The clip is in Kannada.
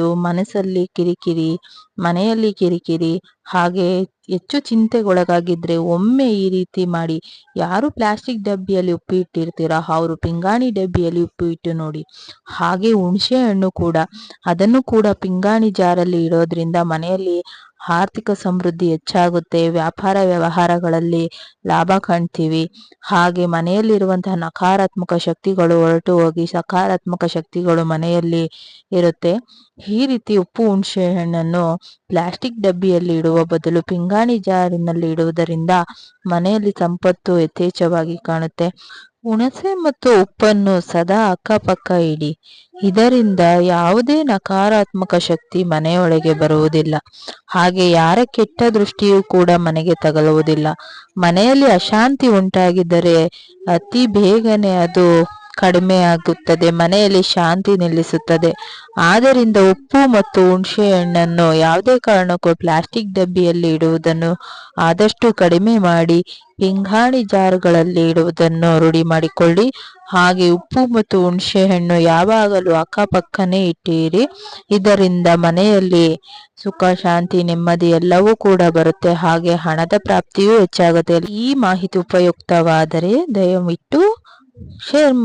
ಇರಬಹುದು. ಮನಸ್ಸಲ್ಲಿ ಕಿರಿಕಿರಿ, ಮನೆಯಲ್ಲಿ ಕಿರಿಕಿರಿ, ಹಾಗೆ ಹೆಚ್ಚು ಚಿಂತೆಗೊಳಗಾಗಿದ್ರೆ ಒಮ್ಮೆ ಈ ರೀತಿ ಮಾಡಿ. ಯಾರು ಪ್ಲಾಸ್ಟಿಕ್ ಡಬ್ಬಿಯಲ್ಲಿ ಉಪ್ಪು ಇಟ್ಟಿರ್ತೀರಾ ಅವರು ಪಿಂಗಾಣಿ ಡಬ್ಬಿಯಲ್ಲಿ ಉಪ್ಪು ಇಟ್ಟು ನೋಡಿ. ಹಾಗೆ ಹುಣಸೆ ಹಣ್ಣು ಕೂಡ, ಅದನ್ನು ಕೂಡ ಪಿಂಗಾಣಿ ಜಾರಲ್ಲಿ ಇಡೋದ್ರಿಂದ ಮನೆಯಲ್ಲಿ ಆರ್ಥಿಕ ಸಮೃದ್ಧಿ ಹೆಚ್ಚಾಗುತ್ತೆ. ವ್ಯಾಪಾರ ವ್ಯವಹಾರಗಳಲ್ಲಿ ಲಾಭ ಕಾಣ್ತೀವಿ. ಹಾಗೆ ಮನೆಯಲ್ಲಿರುವಂತಹ ನಕಾರಾತ್ಮಕ ಶಕ್ತಿಗಳು ಹೊರಟು ಹೋಗಿ ಸಕಾರಾತ್ಮಕ ಶಕ್ತಿಗಳು ಮನೆಯಲ್ಲಿ ಇರುತ್ತೆ. ಈ ರೀತಿ ಉಪ್ಪು ಹುಣಸೆ ಹಣ್ಣನ್ನು ಪ್ಲಾಸ್ಟಿಕ್ ಡಬ್ಬಿಯಲ್ಲಿ ಇಡುವ ಬದಲು ಪಿಂಗಾಣಿ ಜಾರಿನಲ್ಲಿ ಇಡುವುದರಿಂದ ಮನೆಯಲ್ಲಿ ಸಂಪತ್ತು ಯಥೇಚ್ಛವಾಗಿ ಕಾಣುತ್ತೆ. ಹುಣಸೆ ಮತ್ತು ಉಪ್ಪನ್ನು ಸದಾ ಅಕ್ಕಪಕ್ಕ ಇಡಿ. ಇದರಿಂದ ಯಾವುದೇ ನಕಾರಾತ್ಮಕ ಶಕ್ತಿ ಮನೆಯೊಳಗೆ ಬರುವುದಿಲ್ಲ. ಹಾಗೆ ಯಾರ ಕೆಟ್ಟ ದೃಷ್ಟಿಯೂ ಕೂಡ ಮನೆಗೆ ತಗಲುವುದಿಲ್ಲ. ಮನೆಯಲ್ಲಿ ಅಶಾಂತಿ ಉಂಟಾಗಿದ್ದರೆ ಅತಿ ಬೇಗನೆ ಅದು ಕಡಿಮೆ ಆಗುತ್ತದೆ, ಮನೆಯಲ್ಲಿ ಶಾಂತಿ ನಿಲ್ಲಿಸುತ್ತದೆ. ಆದ್ದರಿಂದ ಉಪ್ಪು ಮತ್ತು ಹುಣಸೆ ಹಣ್ಣನ್ನು ಯಾವುದೇ ಕಾರಣಕ್ಕೂ ಪ್ಲಾಸ್ಟಿಕ್ ಡಬ್ಬಿಯಲ್ಲಿ ಇಡುವುದನ್ನು ಆದಷ್ಟು ಕಡಿಮೆ ಮಾಡಿ ಪಿಂಗಾಣಿ ಜಾರುಗಳಲ್ಲಿ ಇಡುವುದನ್ನು ರೂಢಿ ಮಾಡಿಕೊಳ್ಳಿ. ಹಾಗೆ ಉಪ್ಪು ಮತ್ತು ಹುಣಸೆ ಹಣ್ಣು ಯಾವಾಗಲೂ ಅಕ್ಕಪಕ್ಕನೇ ಇಟ್ಟಿರಿ. ಇದರಿಂದ ಮನೆಯಲ್ಲಿ ಸುಖ, ಶಾಂತಿ, ನೆಮ್ಮದಿ ಎಲ್ಲವೂ ಕೂಡ ಬರುತ್ತೆ. ಹಾಗೆ ಹಣದ ಪ್ರಾಪ್ತಿಯೂ ಹೆಚ್ಚಾಗುತ್ತೆ. ಈ ಮಾಹಿತಿ ಉಪಯುಕ್ತವಾದರೆ ದಯವಿಟ್ಟು ಶೇರ್